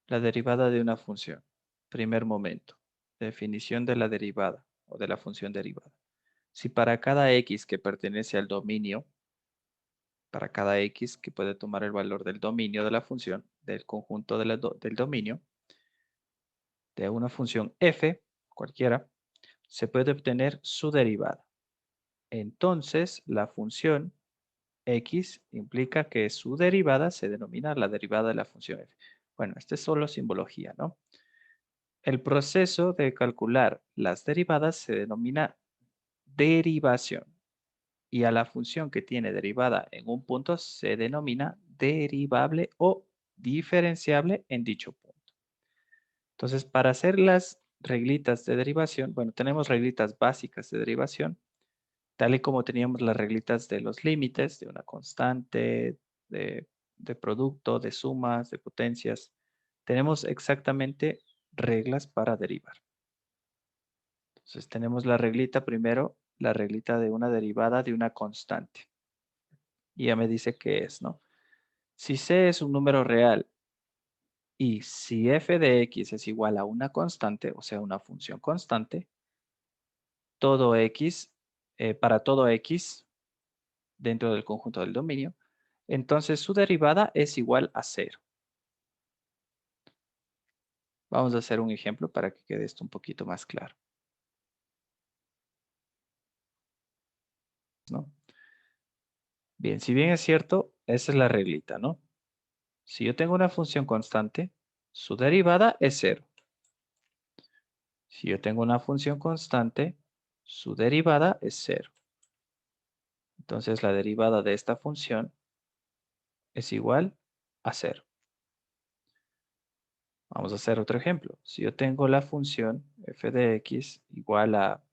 La derivada de una función. Primer momento. Definición de la derivada o de la función derivada. Si para cada x que pertenece al dominio, para cada x que puede tomar el valor del dominio de la función, del conjunto del dominio, de una función f, cualquiera, se puede obtener su derivada. Entonces, la función x implica que su derivada se denomina la derivada de la función f. Bueno, esta es solo simbología, ¿no? El proceso de calcular las derivadas se denomina derivación y a la función que tiene derivada en un punto se denomina derivable o diferenciable en dicho punto. Entonces, para hacer las reglitas de derivación, bueno, tenemos reglitas básicas de derivación, tal y como teníamos las reglitas de los límites, de una constante, de producto, de sumas, de potencias. Tenemos exactamente reglas para derivar. Entonces tenemos la reglita primero, la reglita de una derivada de una constante. Y ya me dice qué es, ¿no? Si c es un número real y si f de x es igual a una constante, o sea, una función constante, todo x, para todo x dentro del conjunto del dominio, entonces su derivada es igual a 0. Vamos a hacer un ejemplo para que quede esto un poquito más claro, ¿no? Bien, si bien es cierto, esa es la reglita, ¿no? Si yo tengo una función constante, su derivada es 0. Si yo tengo una función constante, su derivada es 0. Entonces la derivada de esta función es igual a 0. Vamos a hacer otro ejemplo. Si yo tengo la función f de x igual a,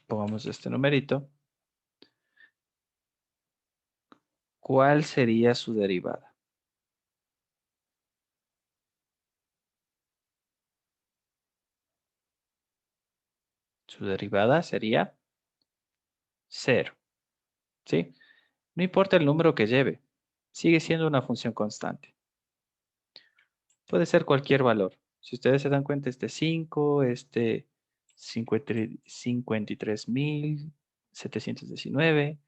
pongamos este numerito, ¿cuál sería su derivada? Su derivada sería 0. ¿Sí? No importa el número que lleve, sigue siendo una función constante. Puede ser cualquier valor. Si ustedes se dan cuenta, este 5, este 53.719,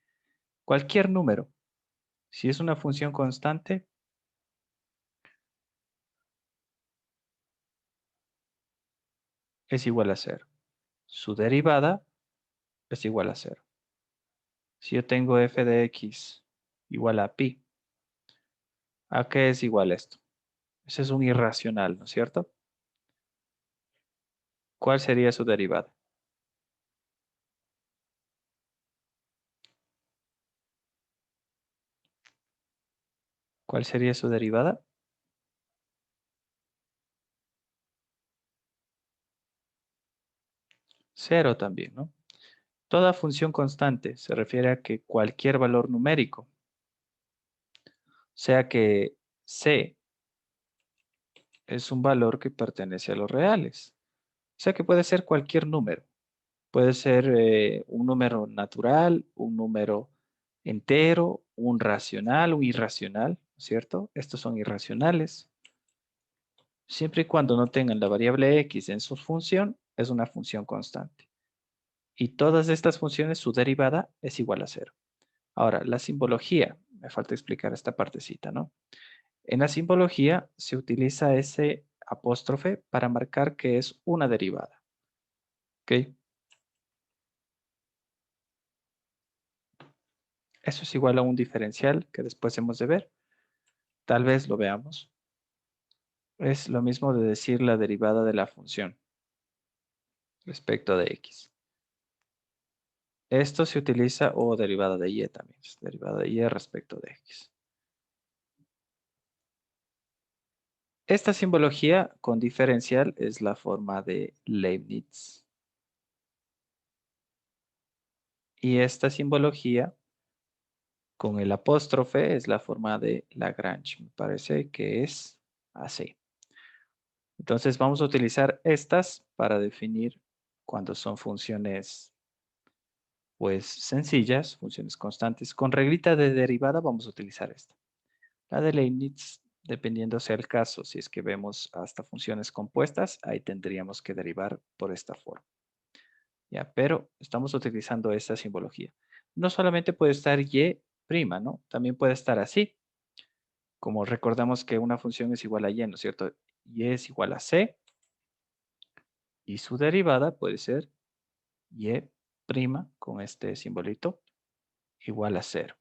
cualquier número. Si es una función constante, es igual a 0. Su derivada es igual a 0. Si yo tengo f de x igual a pi, ¿a qué es igual esto? Ese es un irracional, ¿no es cierto? ¿Cuál sería su derivada? ¿Cuál sería su derivada? 0 también, ¿no? Toda función constante se refiere a que cualquier valor numérico, sea que c es un valor que pertenece a los reales. O sea que puede ser cualquier número. Puede ser un número natural, un número entero, un racional, un irracional, ¿cierto? Estos son irracionales. Siempre y cuando no tengan la variable x en su función, es una función constante. Y todas estas funciones, su derivada es igual a 0. Ahora, la simbología. Me falta explicar esta partecita, ¿no? En la simbología se utiliza ese apóstrofe para marcar que es una derivada. ¿Ok? Eso es igual a un diferencial que después hemos de ver. Tal vez lo veamos. Es lo mismo de decir la derivada de la función respecto de x. Esto se utiliza, o derivada de y también, derivada de y respecto de x. Esta simbología con diferencial es la forma de Leibniz. Y esta simbología con el apóstrofe es la forma de Lagrange. Me parece que es así. Entonces vamos a utilizar estas para definir cuando son funciones Pues sencillas, funciones constantes. Con reglita de derivada vamos a utilizar esta. La de Leibniz, dependiendo sea el caso, si es que vemos hasta funciones compuestas, ahí tendríamos que derivar por esta forma. Ya, pero estamos utilizando esta simbología. No solamente puede estar y', ¿no? También puede estar así. Como recordamos que una función es igual a y, ¿no es cierto? Y es igual a c y su derivada puede ser y' con este simbolito igual a 0.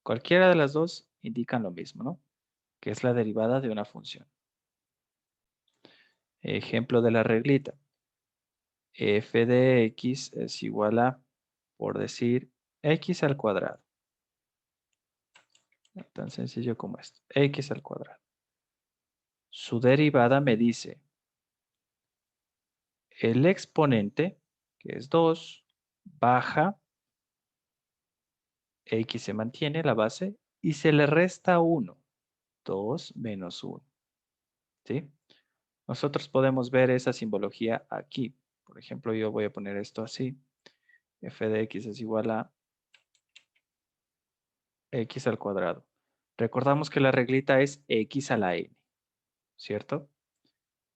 Cualquiera de las dos indican lo mismo, ¿no? Que es la derivada de una función. Ejemplo de la reglita. F de x es igual a, por decir, x al cuadrado. Tan sencillo como esto. X al cuadrado. Su derivada me dice el exponente, que es 2, baja, x se mantiene, la base, y se le resta 1. 2 menos 1. ¿Sí? Nosotros podemos ver esa simbología aquí. Por ejemplo, yo voy a poner esto así. F de x es igual a x al cuadrado. Recordamos que la reglita es x a la n, ¿cierto?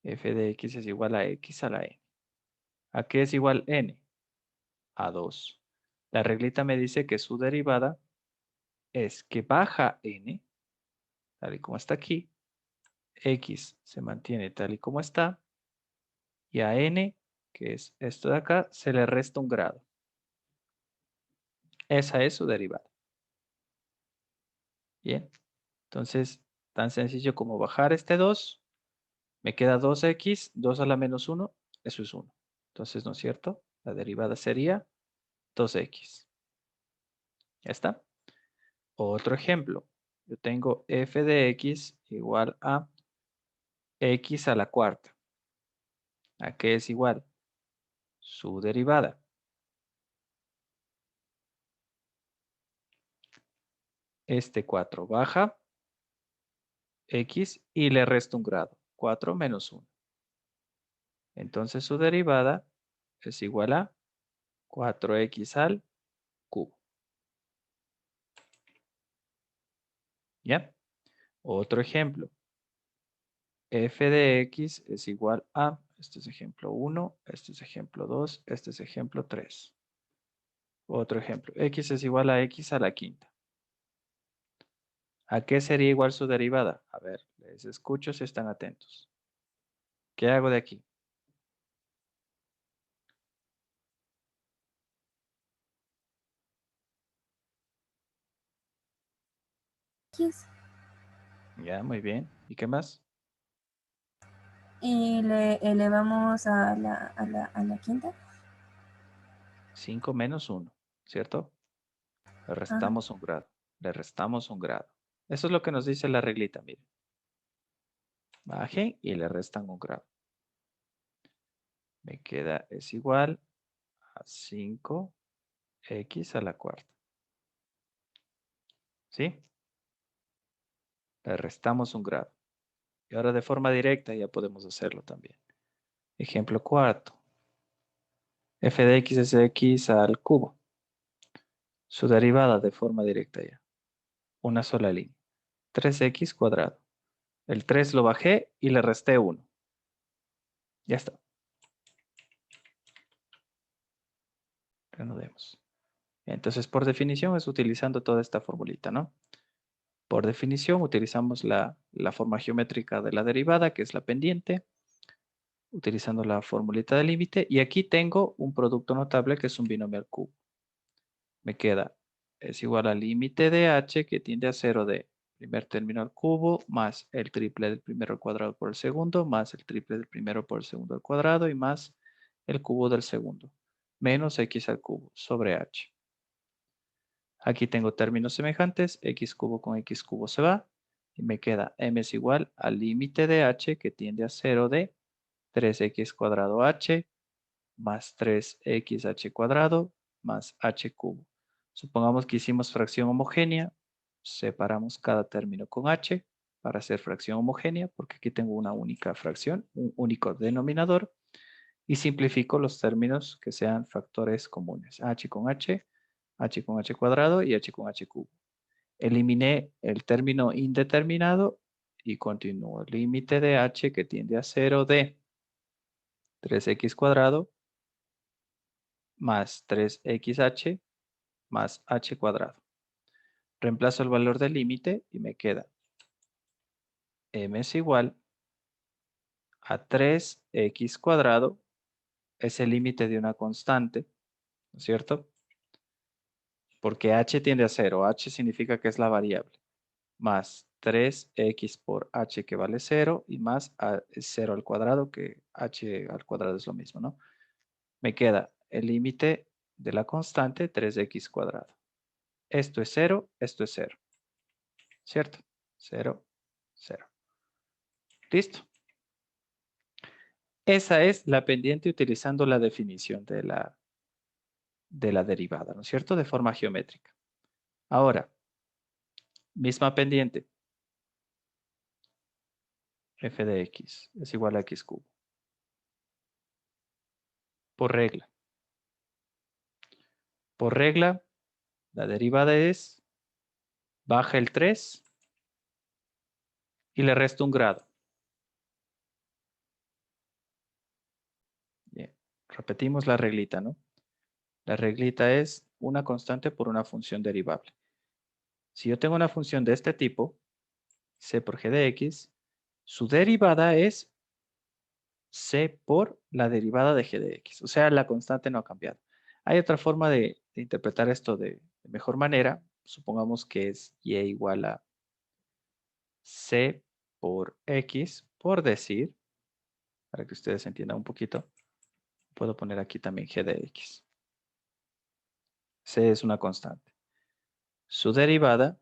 F de x es igual a x a la n. ¿A qué es igual n? A 2. La reglita me dice que su derivada es que baja n, tal y como está aquí, x se mantiene tal y como está, y a n, que es esto de acá, se le resta un grado. Esa es su derivada. Bien, entonces, tan sencillo como bajar este 2, me queda 2x, 2 a la menos 1, eso es 1. Entonces, ¿no es cierto? La derivada sería 2x. ¿Ya está? Otro ejemplo. Yo tengo f de x igual a x a la cuarta. ¿A qué es igual? Su derivada. Este 4 baja x y le resto un grado. 4 menos 1. Entonces su derivada es igual a 4x al cubo. ¿Ya? Otro ejemplo. F de x es igual a, este es ejemplo 1, este es ejemplo 2, este es ejemplo 3. Otro ejemplo, x es igual a x a la quinta. ¿A qué sería igual su derivada? A ver, les escucho si están atentos. ¿Qué hago de aquí? X Ya, muy bien. ¿Y qué más? y le elevamos a la quinta. 5 menos 1, ¿cierto? Le Ajá. restamos un grado. Le restamos un grado. Eso es lo que nos dice la reglita, miren. Bajen y le restan un grado. Me queda, es igual a 5x a la cuarta. ¿Sí? Le restamos un grado. Y ahora de forma directa ya podemos hacerlo también. Ejemplo cuarto. F de x es x al cubo. Su derivada de forma directa ya. Una sola línea. 3x cuadrado. El 3 lo bajé y le resté 1. Ya está. Reanudemos. Entonces, por definición es utilizando toda esta formulita, ¿no? Por definición utilizamos la forma geométrica de la derivada, que es la pendiente, utilizando la formulita de límite. Y aquí tengo un producto notable que es un binomio al cubo. Me queda, es igual al límite de h que tiende a 0 de primer término al cubo más el triple del primero al cuadrado por el segundo más el triple del primero por el segundo al cuadrado y más el cubo del segundo menos x al cubo sobre h. Aquí tengo términos semejantes, x cubo con x cubo se va y me queda m es igual al límite de h que tiende a 0 de 3x cuadrado h más 3xh cuadrado más h cubo. Supongamos que hicimos fracción homogénea, separamos cada término con h para hacer fracción homogénea, porque aquí tengo una única fracción, un único denominador, Y simplifico los términos que sean factores comunes. H con H con H cuadrado y H con H cubo. Eliminé el término indeterminado y continúo. Límite de H que tiende a 0 de 3x cuadrado más 3xh más h cuadrado. Reemplazo el valor del límite y me queda m es igual a 3x cuadrado, es el límite de una constante, ¿no es cierto? Porque h tiende a 0, h significa que es la variable, más 3x por h que vale 0 y más 0 al cuadrado, que h al cuadrado es lo mismo, ¿no? Me queda el límite de la constante 3x cuadrado. Esto es 0, esto es 0, ¿cierto? 0, 0. ¿Listo? Esa es la pendiente utilizando la definición de la derivada, ¿no es cierto? De forma geométrica. Ahora, misma pendiente. F de x es igual a x cubo. Por regla. Por regla, la derivada es, baja el 3 y le resto un grado. Bien. Repetimos la reglita, ¿no? La reglita es una constante por una función derivable. Si yo tengo una función de este tipo, c por g de x, su derivada es c por la derivada de g de x. O sea, la constante no ha cambiado. Hay otra forma de interpretar esto de mejor manera. Supongamos que es y igual a c por x, por decir, para que ustedes entiendan un poquito, puedo poner aquí también g de x. C es una constante. Su derivada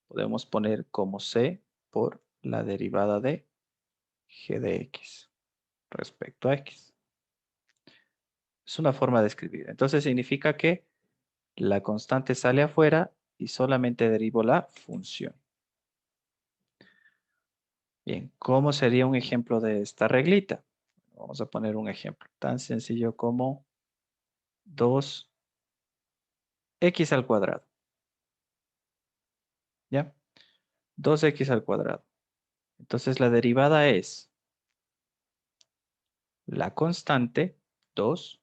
podemos poner como c por la derivada de g de x respecto a x. Es una forma de escribir. Entonces significa que la constante sale afuera y solamente derivo la función. Bien, ¿cómo sería un ejemplo de esta reglita? Vamos a poner un ejemplo tan sencillo como 2x al cuadrado. ¿Ya? 2x al cuadrado. Entonces la derivada es la constante 2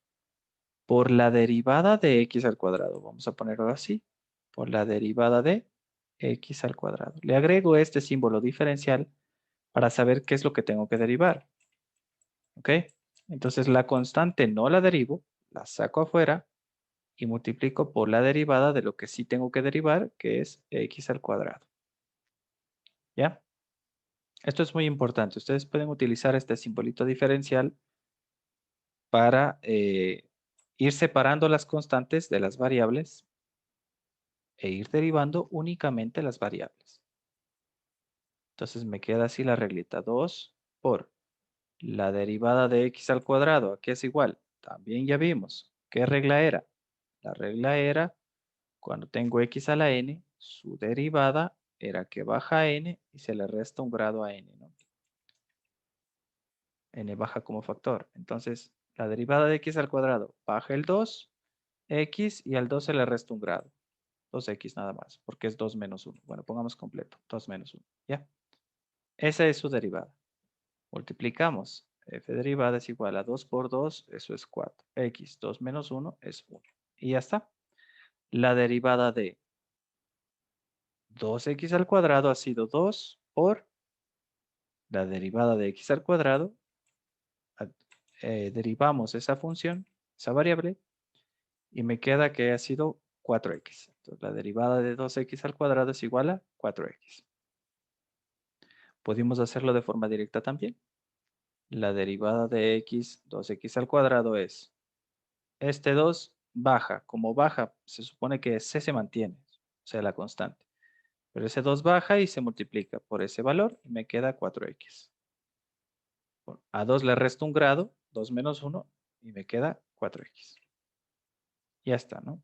por la derivada de x al cuadrado. Vamos a ponerlo así. Por la derivada de x al cuadrado. Le agrego este símbolo diferencial para saber qué es lo que tengo que derivar. ¿Ok? Entonces la constante no la derivo, la saco afuera y multiplico por la derivada de lo que sí tengo que derivar, que es x al cuadrado. ¿Ya? Esto es muy importante. Ustedes pueden utilizar este simbolito diferencial para ir separando las constantes de las variables e ir derivando únicamente las variables. Entonces me queda así la reglita. 2 por la derivada de x al cuadrado. ¿A qué es igual? También ya vimos. ¿Qué regla era? La regla era, cuando tengo x a la n, su derivada era que baja a n y se le resta un grado a n, ¿no? N baja como factor. Entonces, la derivada de x al cuadrado baja el 2, x, y al 2 se le resta un grado. 2x nada más, porque es 2 menos 1. Bueno, pongamos completo, 2 menos 1, ¿ya? Esa es su derivada. Multiplicamos. F derivada es igual a 2 por 2, eso es 4. X, 2 menos 1 es 1. Y ya está. La derivada de 2x al cuadrado ha sido 2 por la derivada de x al cuadrado. Derivamos esa función, esa variable, y me queda que ha sido 4x. Entonces, la derivada de 2x al cuadrado es igual a 4x. Podemos hacerlo de forma directa también. La derivada de x, 2x al cuadrado es, este 2 baja. Como baja, se supone que c se mantiene, o sea, la constante. Pero ese 2 baja y se multiplica por ese valor y me queda 4x. A 2 le resto un grado, 2 menos 1, y me queda 4x. Ya está, ¿no?